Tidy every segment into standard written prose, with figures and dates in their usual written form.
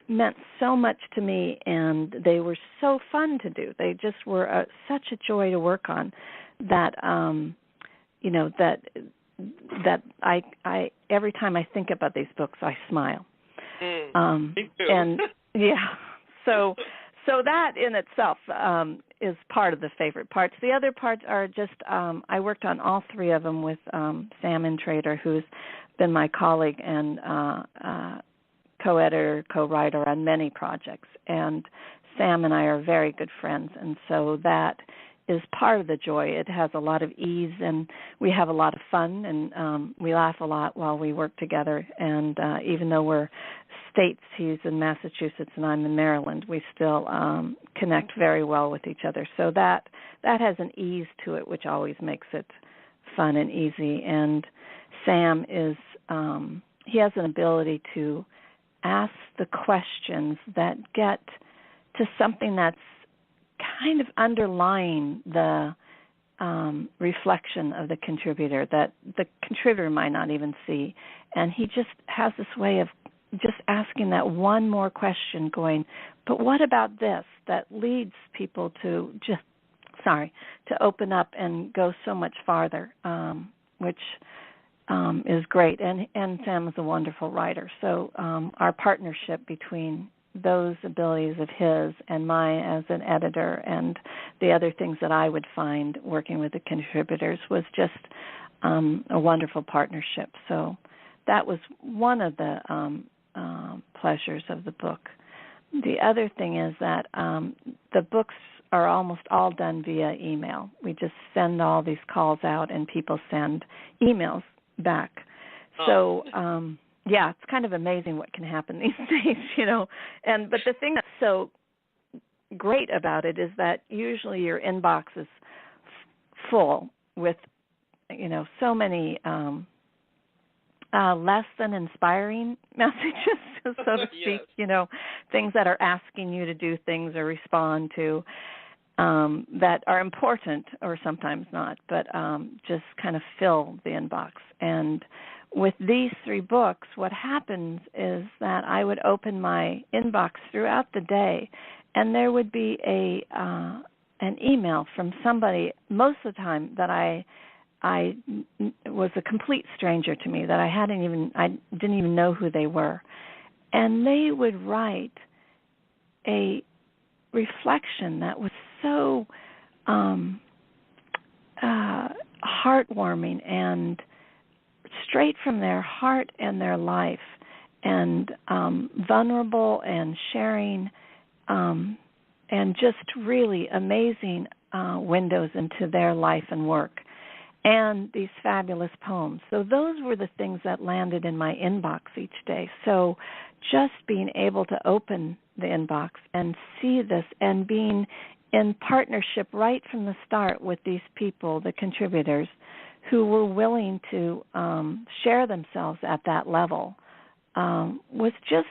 meant so much to me, and they were so fun to do. They just were such a joy to work on that, that I every time I think about these books, I smile. Me too. And yeah, so that in itself is part of the favorite parts. The other parts are just I worked on all three of them with Sam Intrater, who's been my colleague and co-editor, co-writer on many projects. And Sam and I are very good friends, and so that is part of the joy. It has a lot of ease, and we have a lot of fun, and we laugh a lot while we work together. And even though we're states, he's in Massachusetts and I'm in Maryland, we still connect very well with each other. So that has an ease to it, which always makes it fun and easy. And Sam is he has an ability to ask the questions that get to something that's kind of underlying the reflection of the contributor that the contributor might not even see. And he just has this way of just asking that one more question going, but what about this? That leads people to to open up and go so much farther, which is great. And Sam is a wonderful writer. So our partnership between those abilities of his and mine as an editor and the other things that I would find working with the contributors was just a wonderful partnership. So that was one of the pleasures of the book. The other thing is that the books are almost all done via email. We just send all these calls out and people send emails back. So yeah, it's kind of amazing what can happen these days, but the thing that's so great about it is that usually your inbox is full with, so many less than inspiring messages, so to speak, Yes. Things that are asking you to do things or respond to that are important or sometimes not, but just kind of fill the inbox. And with these three books, what happens is that I would open my inbox throughout the day, and there would be an email from somebody most of the time that I was a complete stranger to me, that I didn't even know who they were, and they would write a reflection that was so heartwarming and straight from their heart and their life, and vulnerable and sharing, and just really amazing windows into their life and work, and these fabulous poems. So those were the things that landed in my inbox each day. So just being able to open the inbox and see this and being in partnership right from the start with these people, the contributors, who were willing to share themselves at that level, was just,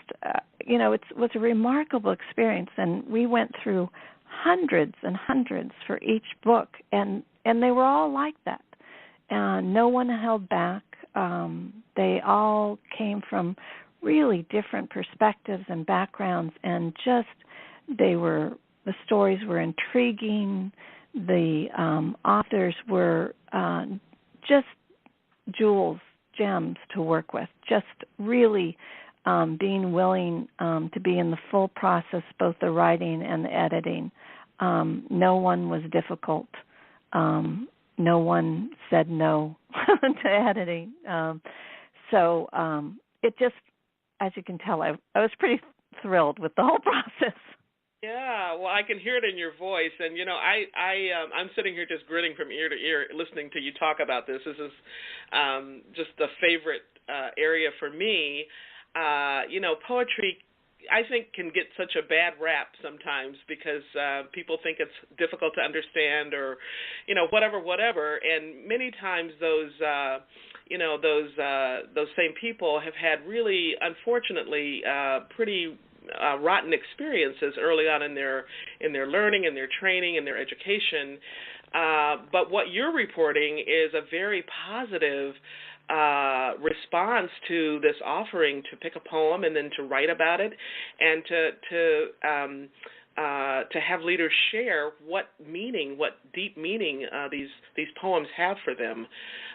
it was a remarkable experience. And we went through hundreds and hundreds for each book, and they were all like that. No one held back. They all came from really different perspectives and backgrounds, and just the stories were intriguing. The authors were just gems to work with, just really being willing to be in the full process, both the writing and the editing. No one was difficult. No one said no to editing. So it just, as you can tell, I was pretty thrilled with the whole process. Yeah, well, I can hear it in your voice, and I'm sitting here just grinning from ear to ear, listening to you talk about this. This is just a favorite area for me. Poetry, I think, can get such a bad rap sometimes because people think it's difficult to understand, or whatever. And many times those same people have had really, unfortunately, pretty rotten experiences early on in their learning, in their training, in their education. But what you're reporting is a very positive response to this offering to pick a poem and then to write about it, and to have leaders share what deep meaning these poems have for them.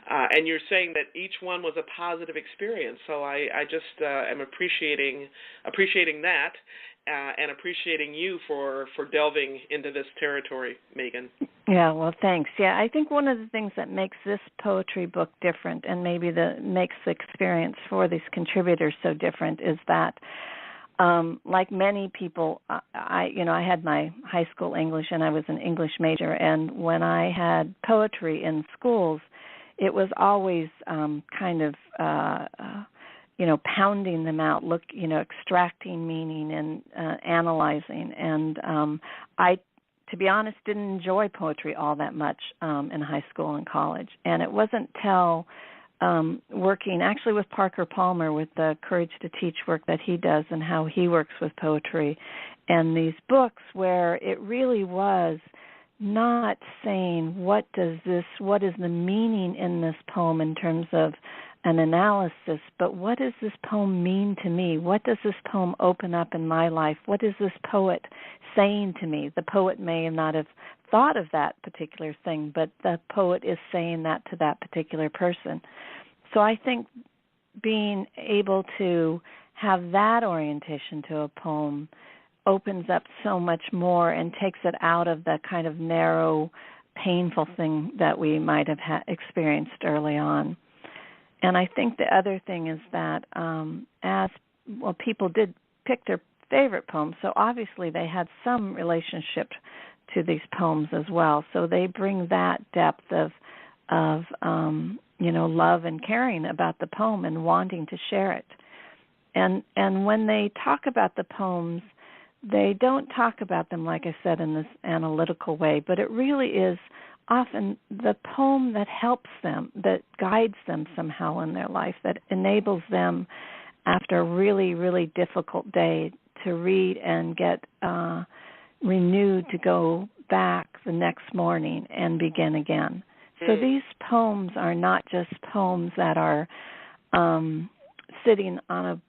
And you're saying that each one was a positive experience. So I just am appreciating that, and appreciating you for delving into this territory, Megan. Yeah, well, thanks. Yeah, I think one of the things that makes this poetry book different, and maybe makes the experience for these contributors so different, is that like many people, I had my high school English, and I was an English major, and when I had poetry in schools, it was always kind of pounding them out, extracting meaning and analyzing. And I, to be honest, didn't enjoy poetry all that much in high school and college. And it wasn't till working actually with Parker Palmer with the Courage to Teach work that he does and how he works with poetry and these books where it really was not saying what is the meaning in this poem in terms of an analysis, but what does this poem mean to me? What does this poem open up in my life? What is this poet saying to me? The poet may not have thought of that particular thing, but the poet is saying that to that particular person. So I think being able to have that orientation to a poem opens up so much more and takes it out of the kind of narrow, painful thing that we might have experienced early on. And I think the other thing is that people did pick their favorite poems, so obviously they had some relationship to these poems as well. So they bring that depth of love and caring about the poem and wanting to share it. And when they talk about the poems, they don't talk about them, like I said, in this analytical way, but it really is often the poem that helps them, that guides them somehow in their life, that enables them after a really, really difficult day to read and get renewed to go back the next morning and begin again. So these poems are not just poems that are sitting on a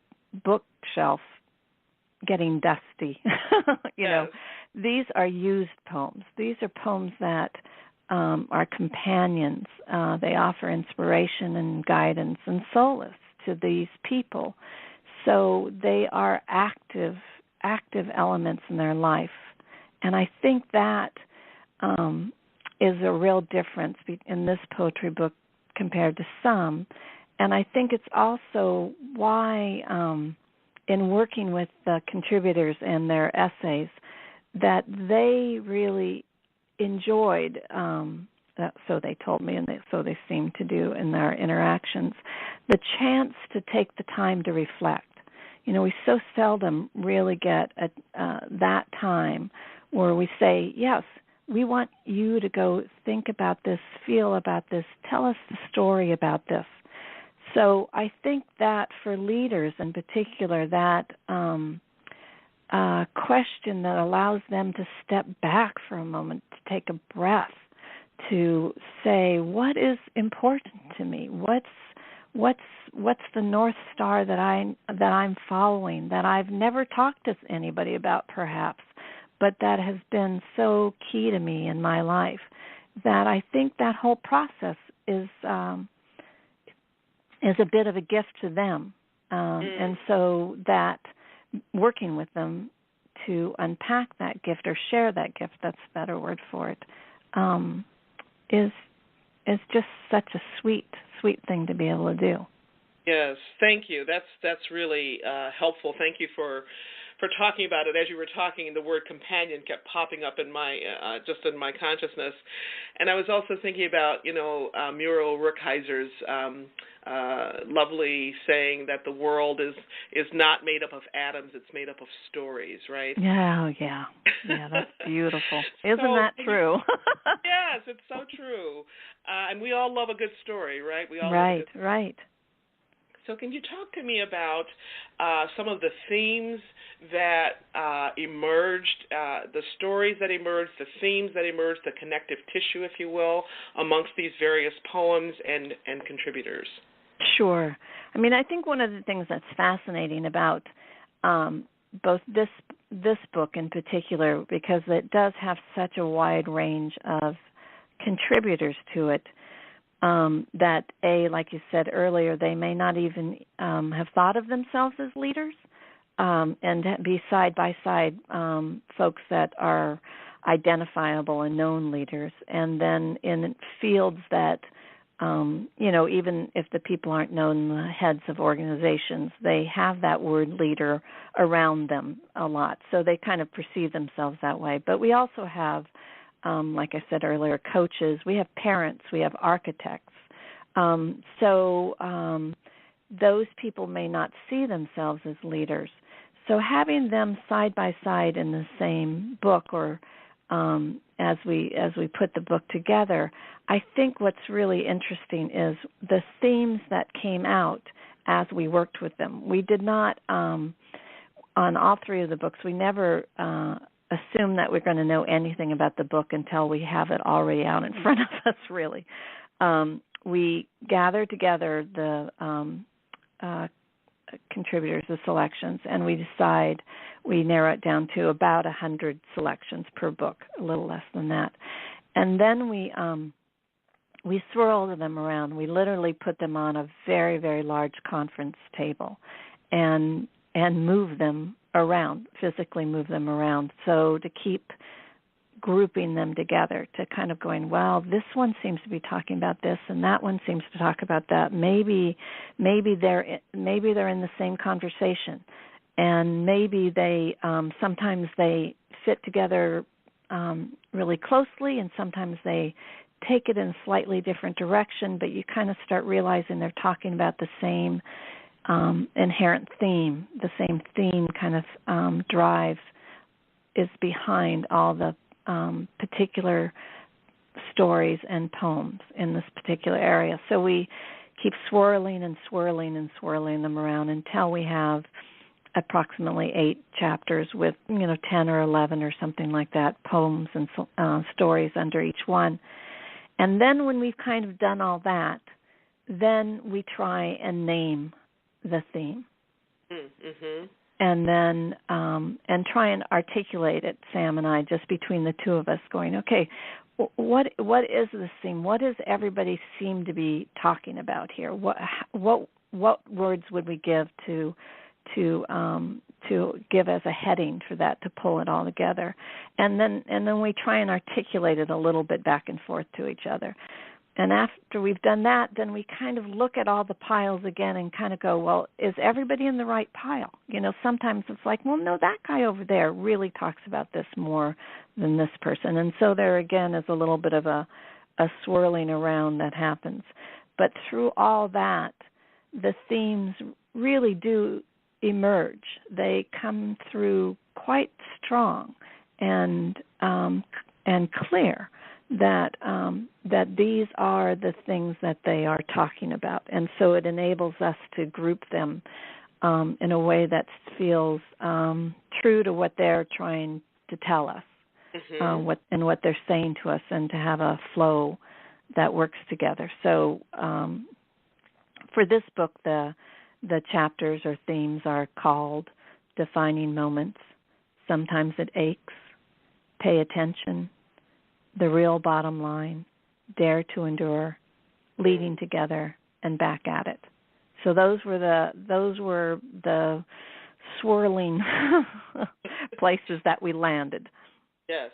bookshelf getting dusty. These are used poems. These are poems that are companions. They offer inspiration and guidance and solace to these people. So they are active elements in their life. And I think that is a real difference in this poetry book compared to some. And I think it's also why in working with the contributors and their essays that they really enjoyed, so they told me, and so they seem to do in their interactions, the chance to take the time to reflect. We so seldom really get that time where we say, yes, we want you to go think about this, feel about this, tell us the story about this. So I think that for leaders in particular, that question that allows them to step back for a moment, to take a breath, to say, what is important to me? What's the North Star that I'm following, that I've never talked to anybody about perhaps, but that has been so key to me in my life, that I think that whole process is a bit of a gift to them. And so that working with them to unpack that gift or share that gift, that's a better word for it, is just such a sweet thing to be able to do. Yes, thank you. That's really helpful. Thank you for talking about it. As you were talking, the word companion kept popping up in my just in my consciousness, and I was also thinking about Muriel Rukeyser's lovely saying that the world is not made up of atoms; it's made up of stories, right? Yeah, that's beautiful. Isn't that true? Yes, it's so true. And we all love a good story, right? We all right. So can you talk to me about some of the themes that emerged, the stories that emerged, the themes that emerged, the connective tissue, if you will, amongst these various poems and contributors? Sure. I mean, I think one of the things that's fascinating about both this book in particular, because it does have such a wide range of contributors to it, that like you said earlier, they may not even have thought of themselves as leaders, and be side by side folks that are identifiable and known leaders, and then in fields that even if the people aren't known the heads of organizations, they have that word leader around them a lot, so they kind of perceive themselves that way. But we also have, like I said earlier, coaches, we have parents, we have architects. Those people may not see themselves as leaders. So having them side by side in the same book, or as we put the book together, I think what's really interesting is the themes that came out as we worked with them. We did not, on all three of the books, we never assume that we're going to know anything about the book until we have it already out in front of us, really. We gather together the contributors, the selections, and we narrow it down to about 100 selections per book, a little less than that. And then we swirl them around. We literally put them on a very, very large conference table and move them around, physically move them around, so to keep grouping them together, to kind of going, well, this one seems to be talking about this, and that one seems to talk about that. Maybe they're in the same conversation, and maybe they sometimes they fit together really closely, and sometimes they take it in a slightly different direction. But you kind of start realizing they're talking about the same inherent theme. The same theme kind of drive is behind all the particular stories and poems in this particular area. So we keep swirling and swirling and swirling them around until we have approximately 8 chapters with 10 or 11 or something like that, poems and stories under each one. And then when we've kind of done all that, then we try and name the theme. Mm-hmm. And then and try and articulate it, Sam and I, just between the two of us, going, okay, what is this theme? What does everybody seem to be talking about here? What words would we give to give as a heading for that, to pull it all together? And then we try and articulate it a little bit back and forth to each other. And after we've done that, then we kind of look at all the piles again and kind of go, well, is everybody in the right pile? Sometimes it's like, well, no, that guy over there really talks about this more than this person. And so there again is a little bit of a swirling around that happens. But through all that, the themes really do emerge. They come through quite strong and clear. That these are the things that they are talking about. And so it enables us to group them in a way that feels true to what they're trying to tell us, mm-hmm. what they're saying to us, and to have a flow that works together. So for this book, the chapters or themes are called Defining Moments, Sometimes It Aches, Pay Attention, The Real Bottom Line, Dare to Endure, Leading Together, and Back at It. So those were the swirling places that we landed. Yes.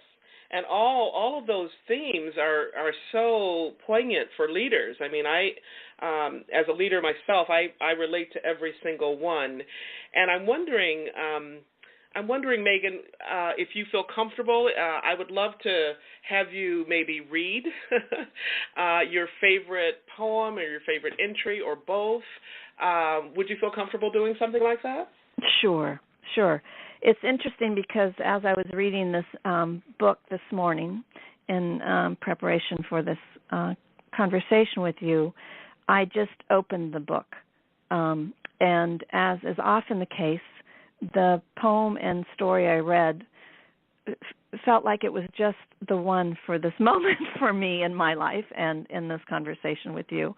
And all of those themes are so poignant for leaders. I mean, I as a leader myself, I relate to every single one. And I'm wondering, Megan, if you feel comfortable, I would love to have you maybe read your favorite poem or your favorite entry or both. Would you feel comfortable doing something like that? Sure. It's interesting because as I was reading this book this morning in preparation for this conversation with you, I just opened the book. And as is often the case, the poem and story I read felt like it was just the one for this moment for me in my life and in this conversation with you.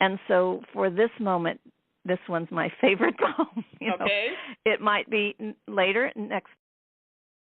And so for this moment, this one's my favorite poem. Okay. It might be later, next